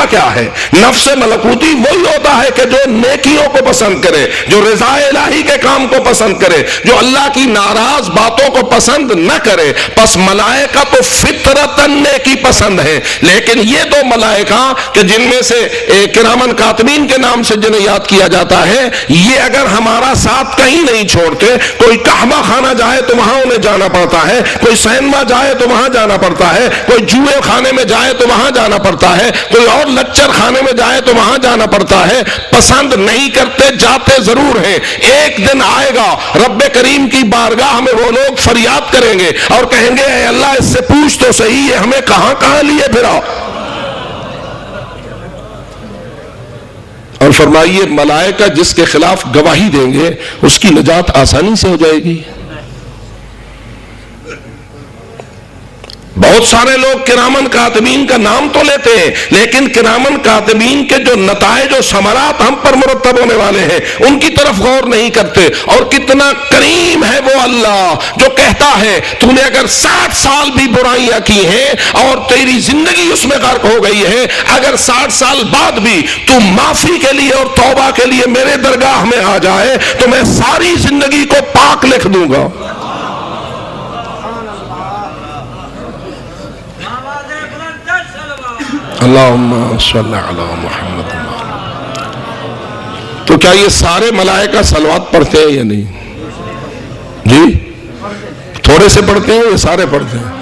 کیا ہے؟ نفس ملکوتی وہی ہوتا ہے کہ جو نیکیوں کو پسند کرے، جو رضا الہی کے کام کو پسند کرے، جو اللہ کی ناراض باتوں کو پسند نہ کرے۔ پس ملائکہ تو فطرتاً نیکی پسند ہے، لیکن یہ دو ملائکہ کہ جن میں سے کرامن کاتبین کے نام سے جنہیں یاد کیا جاتا ہے، یہ اگر ہمارا ساتھ کہیں نہیں چھوڑتے، کوئی کعبہ خانہ جائے تو وہاں انہیں جانا پڑتا ہے، کوئی سینما جائے تو وہاں جانا پڑتا ہے، کوئی جوئے خانے میں جائے تو وہاں جانا پڑتا ہے، کوئی اور لچر خانے میں جائے تو وہاں جانا پڑتا ہے، پسند نہیں کرتے، جاتے ضرور ہیں۔ ایک دن آئے گا رب کریم کی بارگاہ میں وہ لوگ فریاد کریں گے اور کہیں گے اے اللہ اس سے پوچھ تو صحیح ہے ہمیں کہاں کہاں لیے پھرا۔ اور فرمائیے ملائکہ جس کے خلاف گواہی دیں گے اس کی نجات آسانی سے ہو جائے گی۔ بہت سارے لوگ کرامن کاتبین کا نام تو لیتے ہیں، لیکن کرامن کاتبین کے جو نتائج و ثمرات ہم پر مرتب ہونے والے ہیں ان کی طرف غور نہیں کرتے۔ اور کتنا کریم ہے وہ اللہ جو کہتا ہے تو نے اگر 60 سال بھی برائیاں کی ہیں اور تیری زندگی اس میں غرق ہو گئی ہے، اگر 60 سال بعد بھی تو معافی کے لیے اور توبہ کے لیے میرے درگاہ میں آ جائے تو میں ساری زندگی کو پاک لکھ دوں گا۔ اللہم صلی علی محمد۔ تو کیا یہ سارے ملائکہ صلوات پڑھتے ہیں یا نہیں؟ جی تھوڑے سے پڑھتے ہیں یا سارے پڑھتے ہیں؟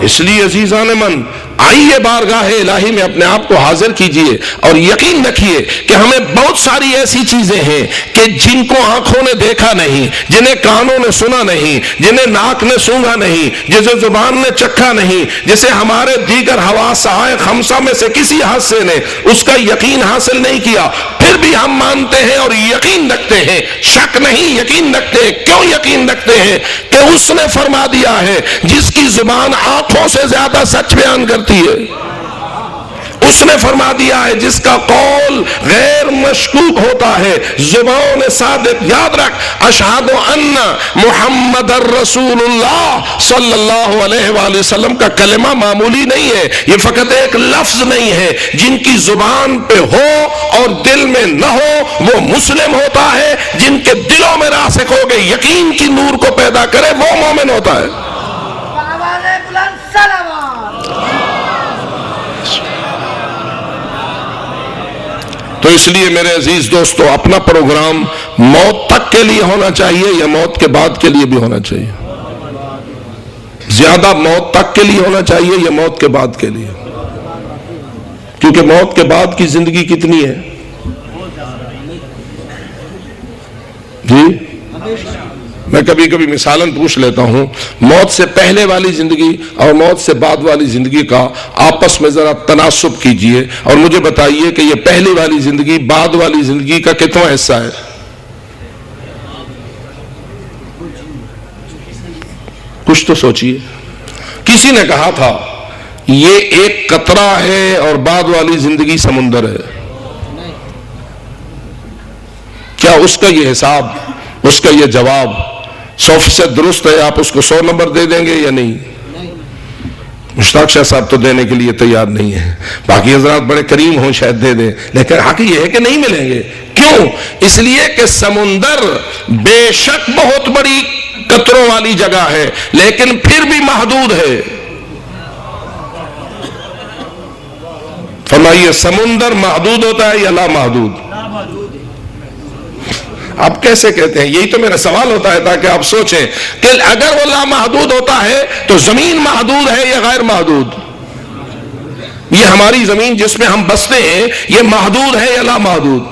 اس لیے عزیزان من آئیے بارگاہ الہی میں اپنے آپ کو حاضر کیجئے اور یقین رکھیے کہ ہمیں بہت ساری ایسی چیزیں ہیں کہ جن کو آنکھوں نے دیکھا نہیں، جنہیں کانوں نے سنا نہیں، جنہیں ناک نے سونگا نہیں، جسے زبان نے چکھا نہیں، جسے ہمارے دیگر حواس خمسہ میں سے کسی حاسے نے اس کا یقین حاصل نہیں کیا، پھر بھی ہم مانتے ہیں اور یقین رکھتے ہیں، شک نہیں یقین رکھتے ہیں۔ کیوں یقین رکھتے ہیں؟ کہ اس نے فرما دیا ہے جس کی زبان آنکھوں سے زیادہ سچ بیان کرتی ہے، اس نے فرما دیا ہے جس کا قول غیر مشکوک ہوتا ہے، زبان صادق۔ یاد رکھ اشہد ان محمد الرسول اللہ صلی اللہ علیہ وآلہ وسلم کا کلمہ معمولی نہیں ہے، یہ فقط ایک لفظ نہیں ہے۔ جن کی زبان پہ ہو اور دل میں نہ ہو وہ مسلم ہوتا ہے، جن کے دلوں میں راسخ ہو گئے یقین کی نور کو پیدا کرے وہ مومن ہوتا ہے۔ تو اس لیے میرے عزیز دوستو اپنا پروگرام موت تک کے لیے ہونا چاہیے یا موت کے بعد کے لیے بھی ہونا چاہیے؟ زیادہ موت تک کے لیے ہونا چاہیے یا موت کے بعد کے لیے؟ کیونکہ موت کے بعد کی زندگی کتنی ہے؟ جی میں کبھی کبھی مثالاً پوچھ لیتا ہوں، موت سے پہلے والی زندگی اور موت سے بعد والی زندگی کا آپس میں ذرا تناسب کیجئے اور مجھے بتائیے کہ یہ پہلی والی زندگی بعد والی زندگی کا کتنا حصہ ہے؟ کچھ تو سوچئے۔ کسی نے کہا تھا یہ ایک قطرہ ہے اور بعد والی زندگی سمندر ہے۔ کیا اس کا یہ حساب، اس کا یہ جواب 100% درست ہے؟ آپ اس کو 100 نمبر دے دیں گے یا نہیں؟ مشتاق شاہ صاحب تو دینے کے لیے تیار نہیں ہے، باقی حضرات بڑے کریم ہوں شاید دے دیں، لیکن حق یہ ہے کہ نہیں ملیں گے۔ کیوں؟ اس لیے کہ سمندر بے شک بہت بڑی قطروں والی جگہ ہے لیکن پھر بھی محدود ہے۔ فرمائیے سمندر محدود ہوتا ہے یا لا محدود؟ آپ کیسے کہتے ہیں؟ یہی تو میرا سوال ہوتا ہے تاکہ آپ سوچیں کہ اگر وہ لامحدود ہوتا ہے تو زمین محدود ہے یا غیر محدود؟ یہ ہماری زمین جس میں ہم بستے ہیں یہ محدود ہے یا لامحدود؟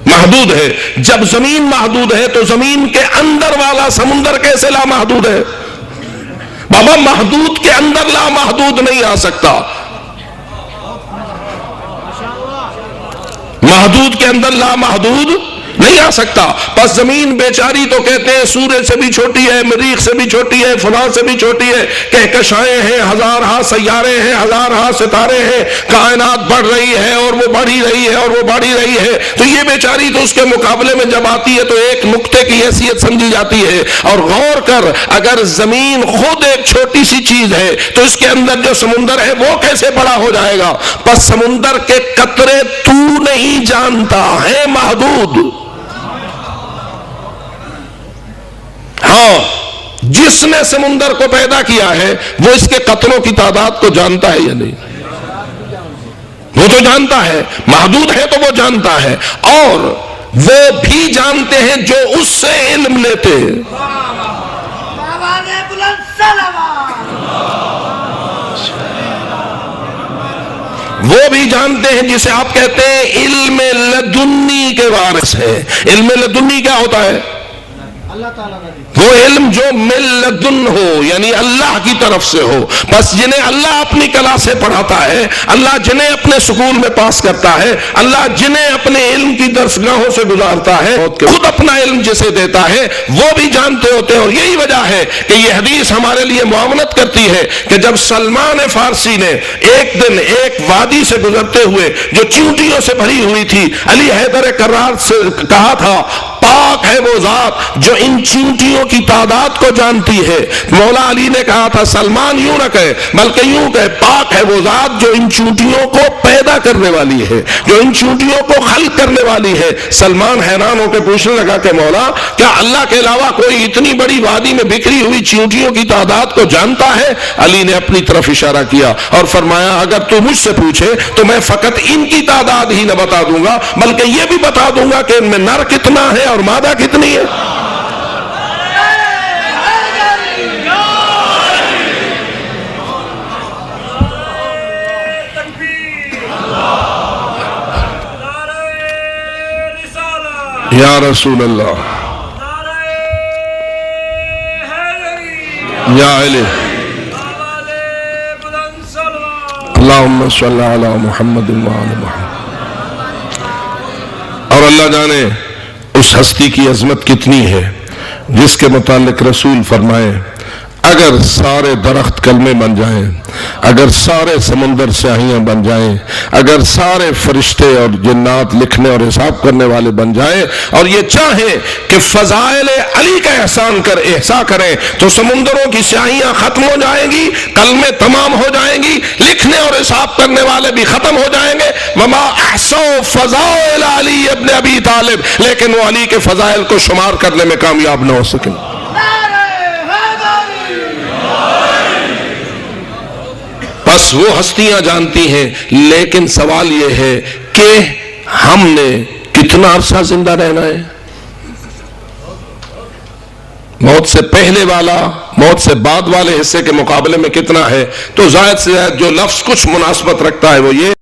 محدود ہے۔ جب زمین محدود ہے تو زمین کے اندر والا سمندر کیسے لامحدود ہے؟ بابا محدود کے اندر لامحدود نہیں آ سکتا، محدود کے اندر لامحدود نہیں آ سکتا. بس زمین بیچاری تو کہتے ہیں سورج سے بھی چھوٹی ہے, مریخ سے بھی چھوٹی ہے, فلاں سے بھی چھوٹی ہے, کہکشائیں ہیں, ہزار ہاں سیارے ہیں, ہزار ہاں ستارے ہیں, کائنات بڑھ رہی ہے اور وہ بڑھی رہی ہے اور وہ بڑھی رہی ہے. تو یہ بیچاری تو اس کے مقابلے میں جب آتی ہے تو ایک نقطے کی حیثیت سمجھی جاتی ہے. اور غور کر, اگر زمین خود ایک چھوٹی سی چیز ہے تو اس کے اندر جو سمندر ہے وہ کیسے بڑا ہو جائے گا. بس سمندر کے قطرے تو نہیں جانتا ہے محدود. ہاں, جس نے سمندر کو پیدا کیا ہے وہ اس کے قطروں کی تعداد کو جانتا ہے یا نہیں؟ وہ تو جانتا ہے, محدود ہے تو وہ جانتا ہے. اور وہ بھی جانتے ہیں جو اس سے علم لیتے ہیں. وہ بھی جانتے ہیں جسے آپ کہتے ہیں علم لدنی کے وارث ہے. علم لدنی کیا ہوتا ہے؟ وہ علم جو من لدن ہو, یعنی اللہ کی طرف سے ہو. بس جنہیں اللہ اپنی کلا سے پڑھاتا ہے, اللہ جنہیں اپنے سکول میں پاس کرتا ہے, اللہ جنہیں اپنے علم کی درسگاہوں سے گزارتا ہے, خود اپنا علم جسے دیتا ہے, وہ بھی جانتے ہوتے ہیں. اور یہی وجہ ہے کہ یہ حدیث ہمارے لیے معاونت کرتی ہے کہ جب سلمان فارسی نے ایک دن ایک وادی سے گزرتے ہوئے جو چیونٹیوں سے بھری ہوئی تھی, علی حیدر کرار سے کہا تھا پاک ہے وہ ذات جو ان چیونٹیوں کی تعداد کو جانتی ہے. مولا علی نے کہا تھا سلمان یوں نہ کہے بلکہ یوں کہے پاک ہے وہ ذات جو ان چیونٹیوں کو پیدا کرنے والی ہے, جو ان چیونٹیوں کو خلق کرنے والی ہے. سلمان حیران ہو کے پوچھنے لگا کہ مولا کیا اللہ کے علاوہ کوئی اتنی بڑی وادی میں بکھری ہوئی چیونٹیوں کی تعداد کو جانتا ہے؟ علی نے اپنی طرف اشارہ کیا اور فرمایا اگر تو مجھ سے پوچھے تو میں فقط ان کی تعداد ہی نہ بتا دوں گا بلکہ یہ بھی بتا دوں گا کہ ان میں نر کتنا ہے اور مادہ کتنی ہے. یا رسول اللہ, یا علی اللہم صلی علی محمد وعلی محمد. اور اللہ جانے اس ہستی کی عظمت کتنی ہے جس کے متعلق رسول فرمائے اگر سارے درخت کلمے بن جائیں, اگر سارے سمندر سیاہیاں بن جائیں, اگر سارے فرشتے اور جنات لکھنے اور حساب کرنے والے بن جائیں اور یہ چاہیں کہ فضائل علی کا احسان کریں تو سمندروں کی سیاہیاں ختم ہو جائیں گی, کلمے تمام ہو جائیں گی, لکھنے اور حساب کرنے والے بھی ختم ہو جائیں گے. وما احصوا فضائل علی ابن ابی طالب, لیکن وہ علی کے فضائل کو شمار کرنے میں کامیاب نہ ہو سکیں. بس وہ ہستیاں جانتی ہیں, لیکن سوال یہ ہے کہ ہم نے کتنا عرصہ زندہ رہنا ہے. موت سے پہلے والا موت سے بعد والے حصے کے مقابلے میں کتنا ہے. تو زائد سے زائد جو لفظ کچھ مناسبت رکھتا ہے وہ یہ